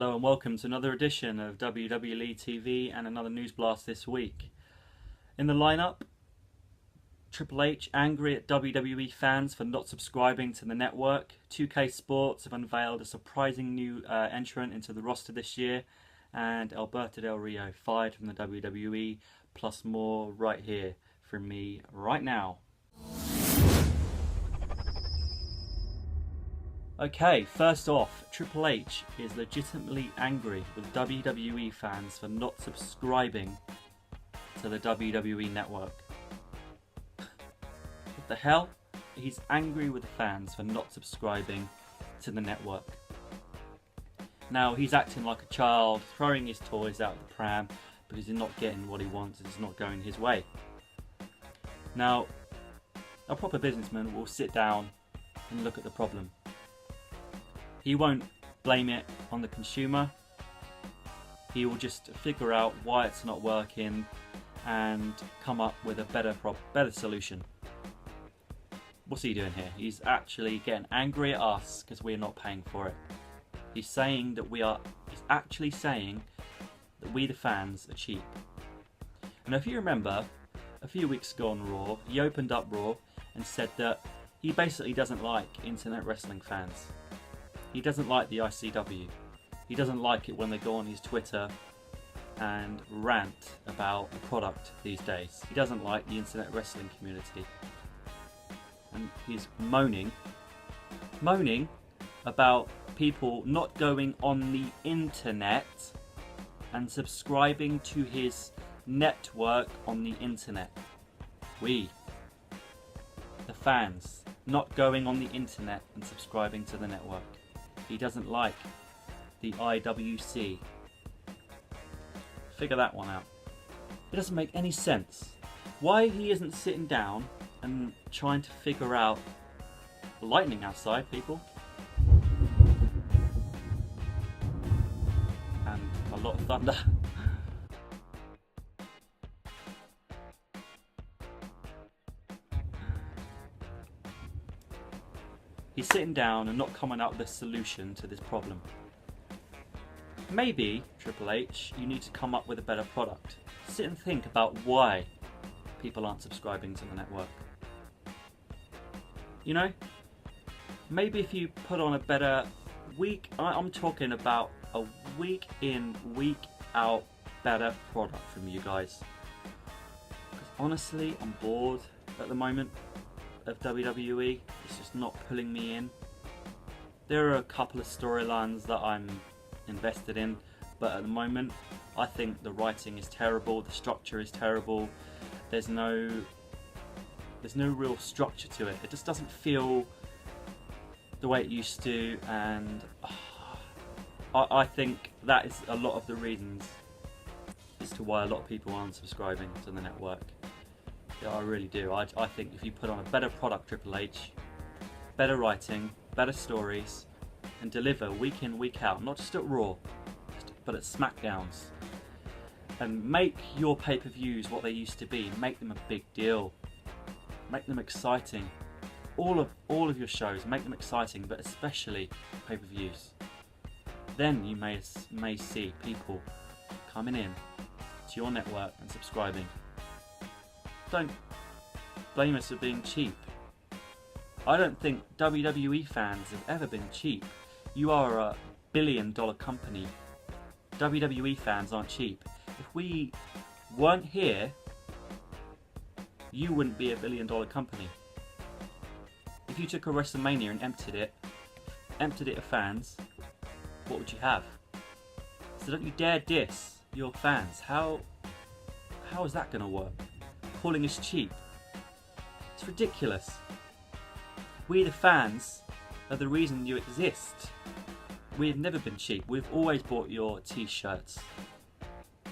Hello and welcome to another edition of WWE and another news blast this week. In the lineup, Triple H angry at WWE fans for not subscribing to the network. 2K Sports have unveiled a surprising new entrant into the roster this year, and Alberto Del Rio fired from the WWE, plus more right here from me right now. Okay, first off, Triple H is legitimately angry with WWE fans for not subscribing to the WWE network. What the hell? He's angry with the fans for not subscribing to the network. Now, he's acting like a child, throwing his toys out of the pram because he's not getting what he wants and it's not going his way. Now, a proper businessman will sit down and look at the problem. He won't blame it on the consumer. He will just figure out why it's not working and come up with a better solution. What's he doing here? He's actually getting angry at us because we're not paying for it. He's saying that he's actually saying that we the fans are cheap. And if you remember, a few weeks ago on Raw, he opened up Raw and said that he basically doesn't like internet wrestling fans. He doesn't like the ICW. He doesn't like it when they go on his Twitter and rant about a product these days. He doesn't like the internet wrestling community. And he's moaning about people not going on the internet and subscribing to his network on the internet. We, the fans, not going on the internet and subscribing to the network. He doesn't like the IWC. Figure that one out. It doesn't make any sense. Why he isn't sitting down and trying to figure out lightning outside, people. And a lot of thunder. He's sitting down and not coming up with a solution to this problem. Maybe, Triple H, you need to come up with a better product. Sit and think about why people aren't subscribing to the network. You know, maybe if you put on a better I'm talking about a week in, week out better product from you guys. Because honestly, I'm bored at the moment of WWE. It's just not pulling me in. There are a couple of storylines that I'm invested in, but at the moment I think the writing is terrible, the structure is terrible. There's no real structure to it. It just doesn't feel the way it used to, and I think that is a lot of the reasons as to why a lot of people aren't subscribing to the network. Yeah, I really do. I think if you put on a better product, Triple H, better writing, better stories, and deliver week in, week out, not just at Raw, but at SmackDowns, and make your pay-per-views what they used to be, make them a big deal, make them exciting. All of your shows, make them exciting, but especially pay-per-views. Then you may see people coming in to your network and subscribing. Don't blame us for being cheap. I don't think WWE fans have ever been cheap. You are a billion-dollar company. WWE fans aren't cheap. If we weren't here, you wouldn't be a billion-dollar company. If you took a WrestleMania and emptied it of fans, what would you have? So don't you dare diss your fans. How is that going to work? Calling us cheap. It's ridiculous. We the fans are the reason you exist. We've never been cheap. We've always bought your t-shirts,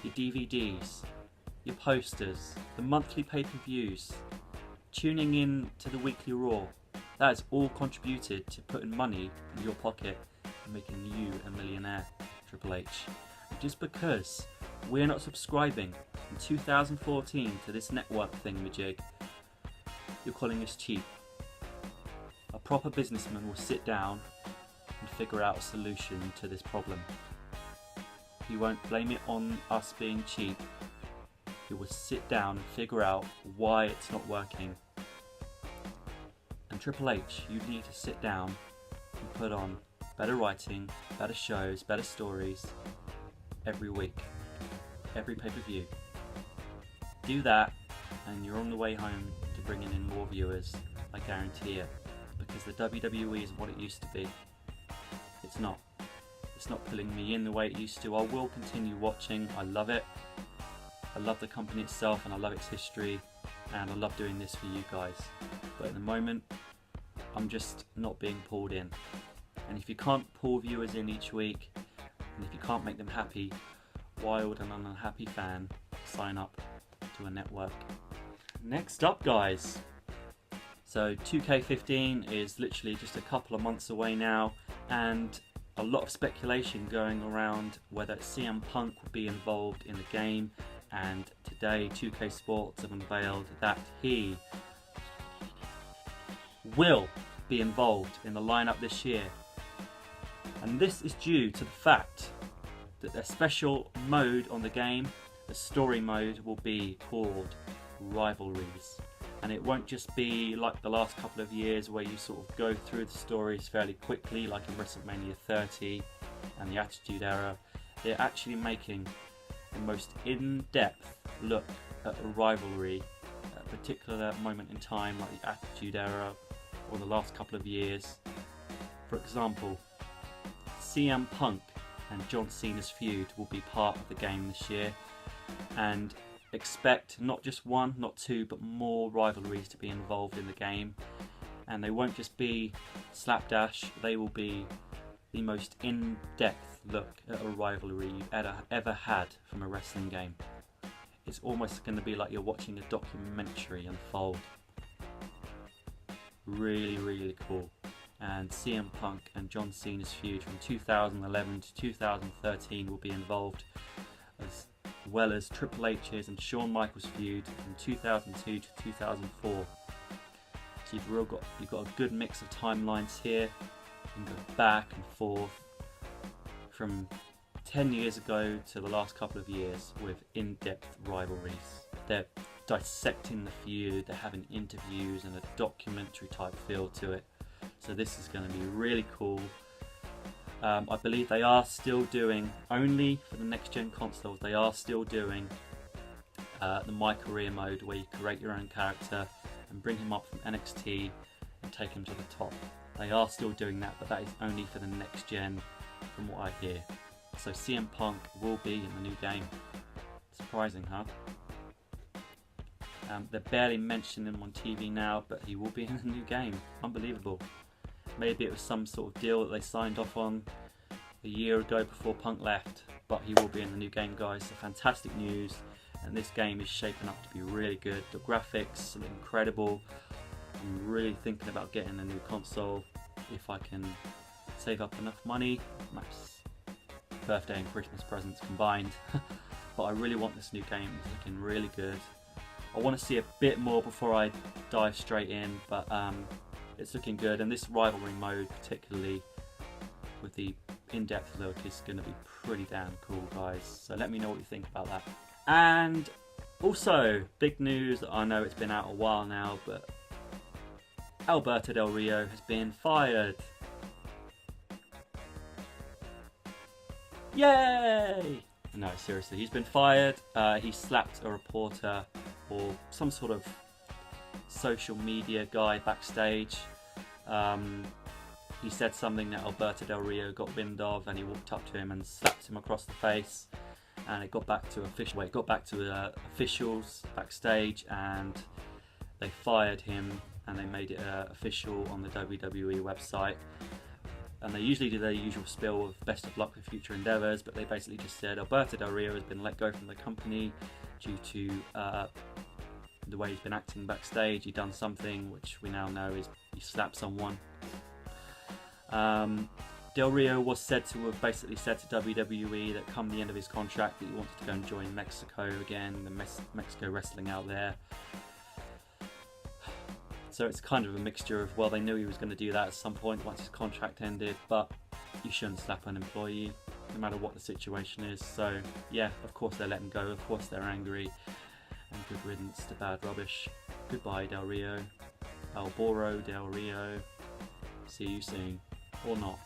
your DVDs, your posters, the monthly pay-per-views, tuning in to the weekly Raw. That has all contributed to putting money in your pocket and making you a millionaire, Triple H. And just because we're not subscribing in 2014 to this network thingamajig, you're calling us cheap. A proper businessman will sit down and figure out a solution to this problem. he won't blame it on us being cheap. He will sit down and figure out why it's not working. And Triple H, you need to sit down and put on better writing, better shows, better stories every week, every pay-per-view. Do that and you're on the way home to bringing in more viewers, I guarantee it. Because the WWE isn't what it used to be. It's not. It's not pulling me in the way it used to. I will continue watching. I love it. I love the company itself and I love its history, and I love doing this for you guys. But at the moment, I'm just not being pulled in. And if you can't pull viewers in each week, and if you can't make them happy, why would an unhappy fan sign up to a network? Next up, guys. So 2K15 is literally just a couple of months away now, and a lot of speculation going around whether CM Punk will be involved in the game. And today 2K Sports have unveiled that he will be involved in the lineup this year. And this is due to the fact that their special mode on the game, the story mode, will be called Rivalries. And it won't just be like the last couple of years where you sort of go through the stories fairly quickly, like in WrestleMania 30 and the Attitude Era. They're actually making the most in-depth look at a rivalry at a particular moment in time, like the Attitude Era or the last couple of years. For example, CM Punk and John Cena's feud will be part of the game this year, and expect not just one, not two, but more rivalries to be involved in the game. And they won't just be slapdash, they will be the most in-depth look at a rivalry you've ever had from a wrestling game. It's almost going to be like you're watching a documentary unfold. Really, really cool. And CM Punk and John Cena's feud from 2011 to 2013 will be involved, as well as Triple H's and Shawn Michaels' feud from 2002 to 2004. So you've got a good mix of timelines here. You can go back and forth from 10 years ago to the last couple of years with in-depth rivalries. They're dissecting the feud, they're having interviews and a documentary type feel to it. So this is going to be really cool. I believe they are still doing, only for the next gen consoles, they are still doing the My Career mode, where you create your own character and bring him up from NXT and take him to the top. They are still doing that, but that is only for the next gen from what I hear. So CM Punk will be in the new game. Surprising, huh? They're barely mentioning him on TV now, but he will be in the new game. Unbelievable. Maybe it was some sort of deal that they signed off on a year ago before Punk left, but he will be in the new game, guys. So fantastic news, and this game is shaping up to be really good. The graphics are incredible. I'm really thinking about getting a new console if I can save up enough money. Perhaps birthday and Christmas presents combined. But I really want this new game. It's looking really good. I want to see a bit more before I dive straight in, but it's looking good. And this rivalry mode, particularly with the in-depth look, is going to be pretty damn cool, guys. So let me know what you think about that. And also, big news. I know it's been out a while now, but Alberto Del Rio has been fired. Yay! No, seriously, he's been fired. He slapped a reporter or some sort of social media guy backstage. He said something that Alberto Del Rio got wind of, and he walked up to him and slapped him across the face. And it got back to officials backstage, and they fired him, and they made it official on the WWE website. And they usually do their usual spiel of best of luck with future endeavours, but they basically just said Alberto Del Rio has been let go from the company due to the way he's been acting backstage. He's done something which we now know is he slapped someone. Del Rio was said to have basically said to WWE that come the end of his contract that he wanted to go and join Mexico again, the Mexico wrestling out there. So it's kind of a mixture of, well, they knew he was going to do that at some point once his contract ended, but you shouldn't slap an employee. no matter what the situation is. So yeah, of course they're letting go, of course they're angry, and good riddance to bad rubbish. Goodbye Del Rio, El Boro Del Rio, see you soon, or not.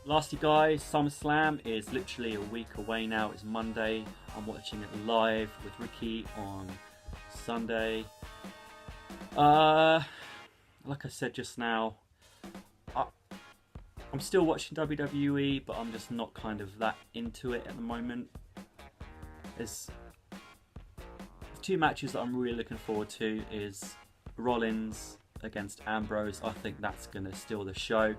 Lastly guys, SummerSlam is literally a week away now. It's Monday. I'm watching it live with Ricky on Sunday. Like I said just now, I'm still watching WWE, but I'm just not kind of that into it at the moment. There's two matches that I'm really looking forward to is Rollins against Ambrose. I think that's going to steal the show.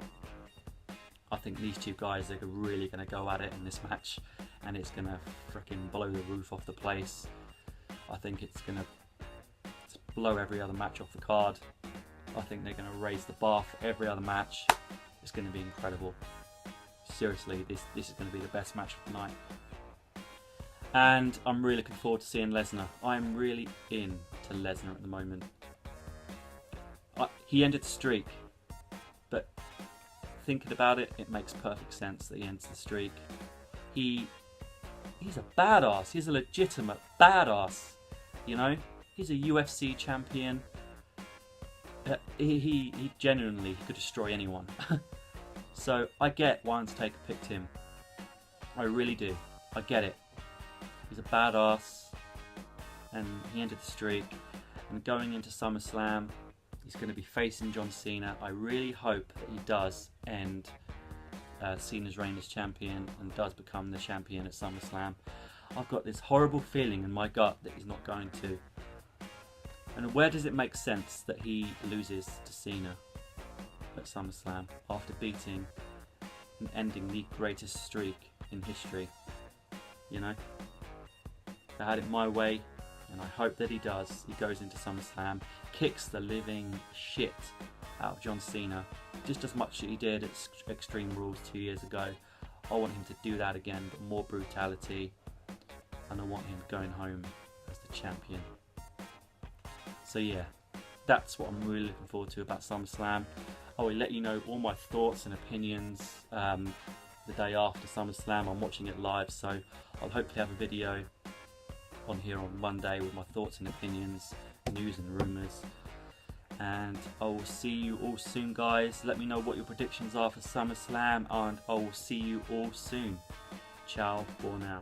I think these two guys are really going to go at it in this match, and it's going to freaking blow the roof off the place. I think it's going to blow every other match off the card. I think they're going to raise the bar for every other match. It's going to be incredible. Seriously, this is going to be the best match of the night. And I'm really looking forward to seeing Lesnar. I'm really into Lesnar at the moment. He ended the streak, but thinking about it, it makes perfect sense that he ends the streak. He's a badass. He's a legitimate badass. You know, he's a UFC champion. He genuinely could destroy anyone. So I get why Undertaker picked him. I really do. I get it. He's a badass, and he ended the streak. And going into SummerSlam, he's going to be facing John Cena. I really hope that he does end Cena's reign as champion and does become the champion at SummerSlam. I've got this horrible feeling in my gut that he's not going to. And where does it make sense that he loses to Cena at SummerSlam after beating and ending the greatest streak in history? You know? I had it my way, and I hope that he does. He goes into SummerSlam, kicks the living shit out of John Cena, just as much as he did at Extreme Rules 2 years ago. I want him to do that again, but more brutality, and I want him going home as the champion. So yeah, that's what I'm really looking forward to about SummerSlam. I will let you know all my thoughts and opinions the day after SummerSlam. I'm watching it live, so I'll hopefully have a video on here on Monday with my thoughts and opinions, news and rumours. And I will see you all soon guys. Let me know what your predictions are for SummerSlam, and I will see you all soon. Ciao for now.